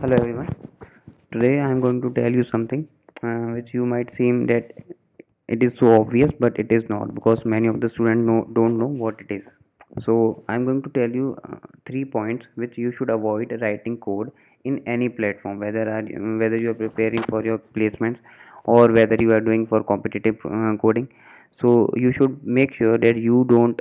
Hello everyone. Today I am going to tell you something which you might seem that it is so obvious, but it is not because many of the students don't know what it is. So I am going to tell you 3 points which you should avoid writing code in any platform, whether you are preparing for your placements or whether you are doing for competitive coding. So you should make sure that you don't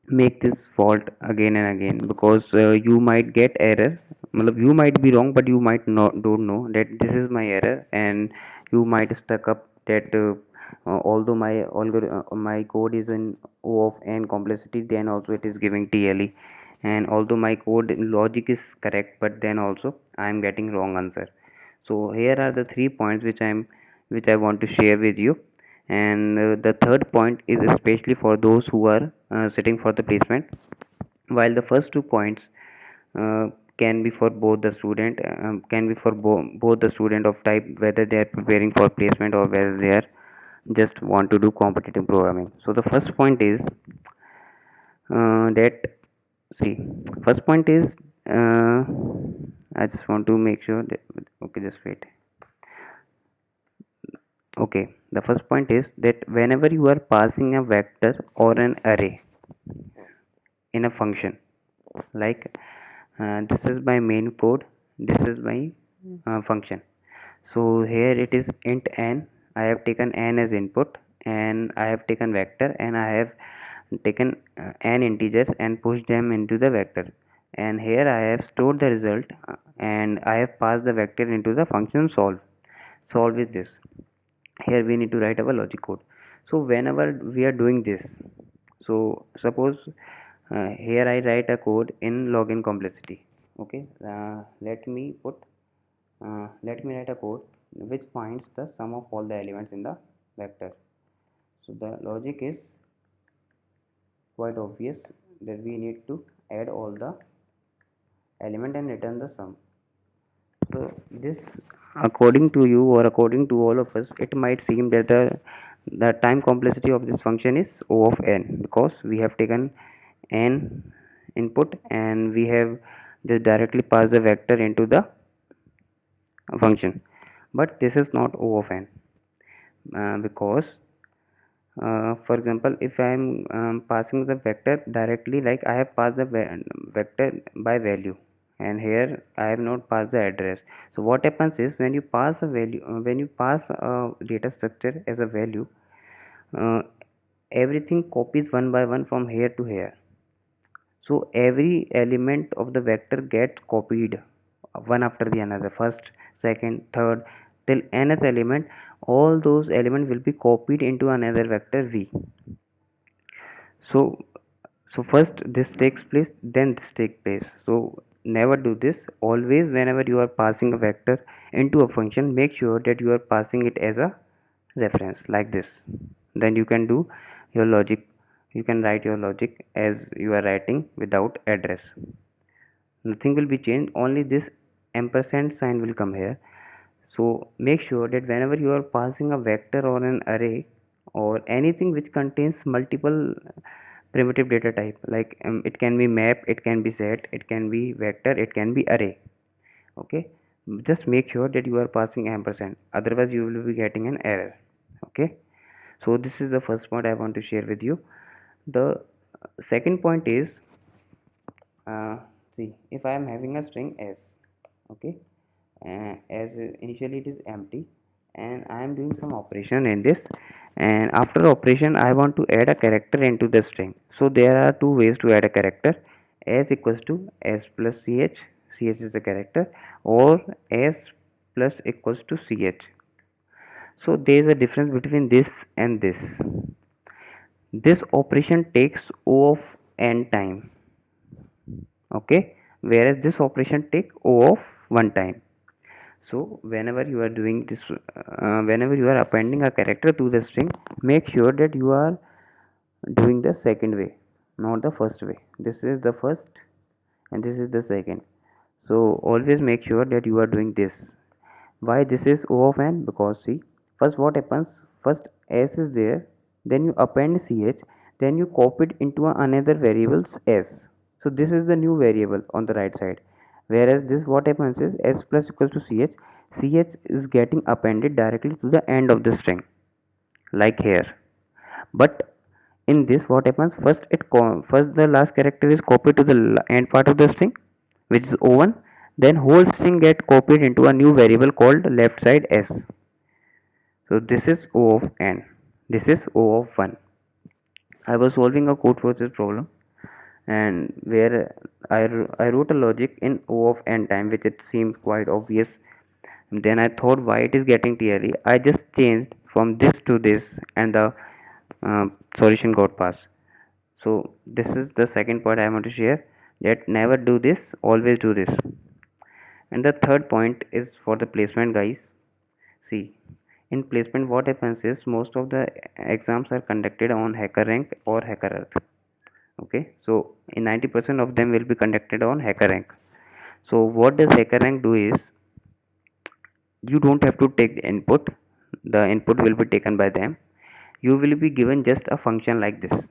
make this fault again and again because you might get error. You might be wrong, but you might not don't know that this is my error, and you might stuck up that although my code is in O of n complexity, then also it is giving TLE, and although my code logic is correct, but then also I am getting wrong answer. So here are the 3 points which I want to share with you. And the third point is especially for those who are sitting for the placement, while the first 2 points uh, can be for both the student can be for both the student of type, whether they are preparing for placement or whether they are just want to do competitive programming. So the first point is that see first point is uh, I just want to make sure that, okay, just wait. Okay, the first point is that whenever you are passing a vector or an array in a function, like this is my main code, this is my function. So here it is int n. I have taken n as input, and I have taken vector, and I have taken n integers and pushed them into the vector, and here I have stored the result, and I have passed the vector into the function solve with this. Here we need to write our logic code. So whenever we are doing this, so suppose here I write a code in login complexity. Okay, let me write a code which finds the sum of all the elements in the vector. So the logic is quite obvious that we need to add all the element and return the sum. So this, according to you or according to all of us, it might seem that the time complexity of this function is O of n, because we have taken n input and we have just directly passed the vector into the function. But this is not O of n, because for example, if I am passing the vector directly, like I have passed the vector by value, and here I have not passed the address. So what happens is, when you pass a value, when you pass a data structure as a value, uh, everything copies one by one from here to here. So every element of the vector gets copied one after the another, first, second, third, till nth element. All those elements will be copied into another vector v. So so first this takes place, then this takes place. So never do this. Always, whenever you are passing a vector into a function, make sure that you are passing it as a reference, like this. Then you can do your logic. You can write your logic as you are writing without address. Nothing will be changed, only this ampersand sign will come here. So make sure that whenever you are passing a vector or an array or anything which contains multiple primitive data type, like it can be map, it can be set, it can be vector, it can be array. Okay, just make sure that you are passing ampersand, otherwise you will be getting an error. Okay, so this is the first point I want to share with you. The second point is, uh, see, if I am having a string s, okay, as initially it is empty, and I am doing some operation in this, and after operation I want to add a character into the string. So there are two ways to add a character: s equals to s plus ch is the character, or s plus equals to ch. So there is a difference between this and this operation takes o of n time, okay, whereas this operation take o of 1 time. So whenever you are doing this, whenever you are appending a character to the string, make sure that you are doing the second way, not the first way. This is the first and this is the second. So always make sure that you are doing this. Why this is o of n? Because see, first what happens, first s is there, then you append ch, then you copy it into another variables s. So this is the new variable on the right side. Whereas this, what happens is s plus equals to ch is getting appended directly to the end of the string, like here. But in this, what happens, first the last character is copied to the end part of the string, which is o1. Then whole string get copied into a new variable called left side s. So this is o of n, this is o of 1. I was solving a code for this problem, and where I wrote a logic in o of n time, which it seemed quite obvious. And then I thought, why it is getting TLE. I just changed from this to this, and the solution got passed. So this is the second point I want to share, that never do this, always do this. And the third point is for the placement, guys. See, in placement, what happens is most of the exams are conducted on HackerRank or HackerEarth. Okay, so in 90% of them will be conducted on HackerRank. So what does HackerRank do is, you don't have to take the input, the input will be taken by them. You will be given just a function like this.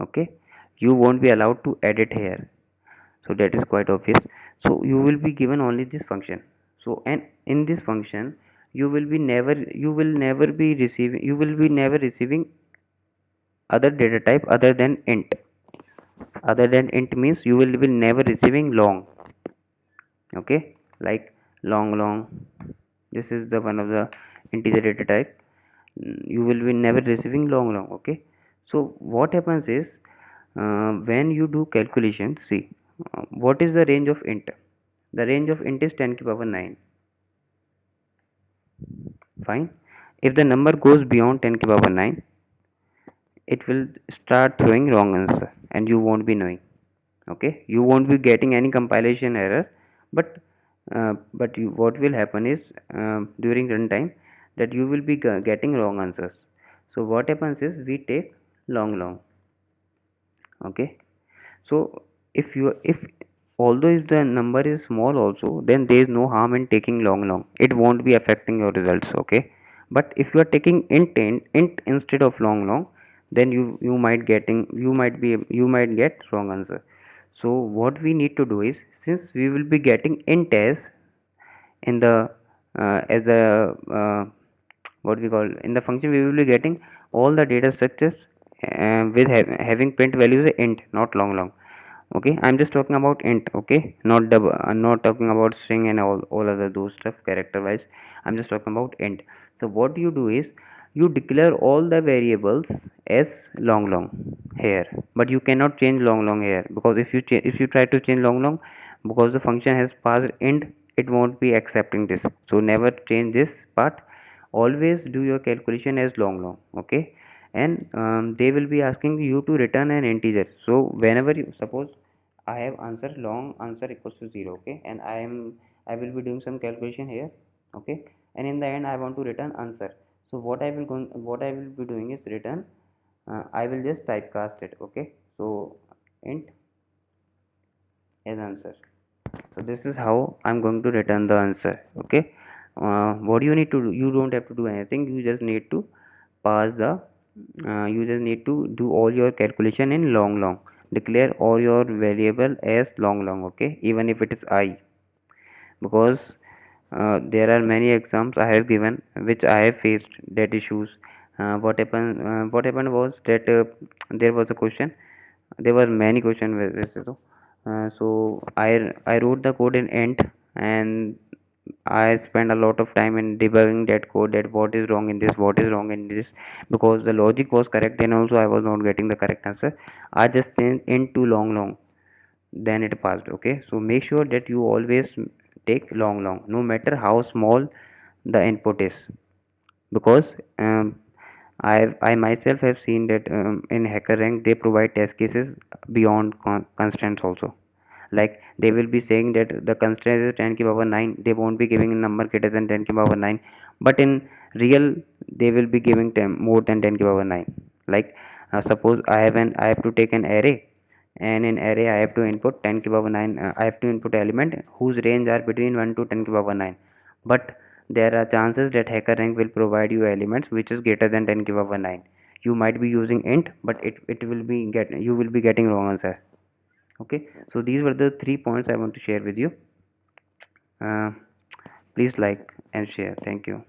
Okay, you won't be allowed to edit here, so that is quite obvious. So you will be given only this function. So, and in this function you will never be receiving, you will be never receiving other data type other than int. Other than int means you will be never receiving long. Okay, like long, this is the one of the integer data type. You will be never receiving long. Okay, so what happens is, when you do calculation, see, what is the range of int? The range of int is 10 to the power 9. Fine. If the number goes beyond 10 to the power 9, it will start throwing wrong answer, and you won't be knowing. Okay, you won't be getting any compilation error, but what will happen is, during runtime, that you will be getting wrong answers. So what happens is, we take long. Okay, so if although if the number is small also, then there is no harm in taking long, it won't be affecting your results. Okay, but if you are taking int instead of long, then you might get wrong answer. So what we need to do is, since we will be getting int in the as the what we call, in the function, we will be getting all the data structures with having print values int, not long. Okay, I'm just talking about int. Okay, not I'm not talking about string and all other those stuff character wise. I'm just talking about int. So what you do is, you declare all the variables as long here, but you cannot change long here, because if you try to change long, because the function has passed int, it won't be accepting this. So never change this part, always do your calculation as long. Okay, and they will be asking you to return an integer. So whenever you suppose I have answer long answer equals to 0. Okay, and I will be doing some calculation here. Okay, and in the end I want to return answer. So what I will be doing is return, I will just typecast it. Okay, so int as answer. So this is how I'm going to return the answer. Okay, what you need to do, you don't have to do anything, you just need to pass the you just need to do all your calculation in long. Declare all your variable as long. Okay, even if it is I, because there are many exams I have given which I have faced that issues. What happened was that there was a question, there were many questions so I wrote the code in int, and I spent a lot of time in debugging that code, that what is wrong in this, what is wrong in this, because the logic was correct, then also I was not getting the correct answer. I just changed int to long, then it passed. Okay, so make sure that you always take long, no matter how small the input is, because I myself have seen that in HackerRank they provide test cases beyond constraints also. Like they will be saying that the constraint is 10 to the power 9, they won't be giving a number greater than 10 to the power 9, but in real they will be giving 10 more than 10 to the power 9. Like suppose I have to take an array, and in array I have to input 10 to the power 9, I have to input element whose range are between 1 to 10 to the power 9, but there are chances that HackerRank will provide you elements which is greater than 10 to the power 9. You might be using int, but it will be you will be getting wrong answer. Okay, so these were the 3 points I want to share with you. uh, Please like and share. Thank you.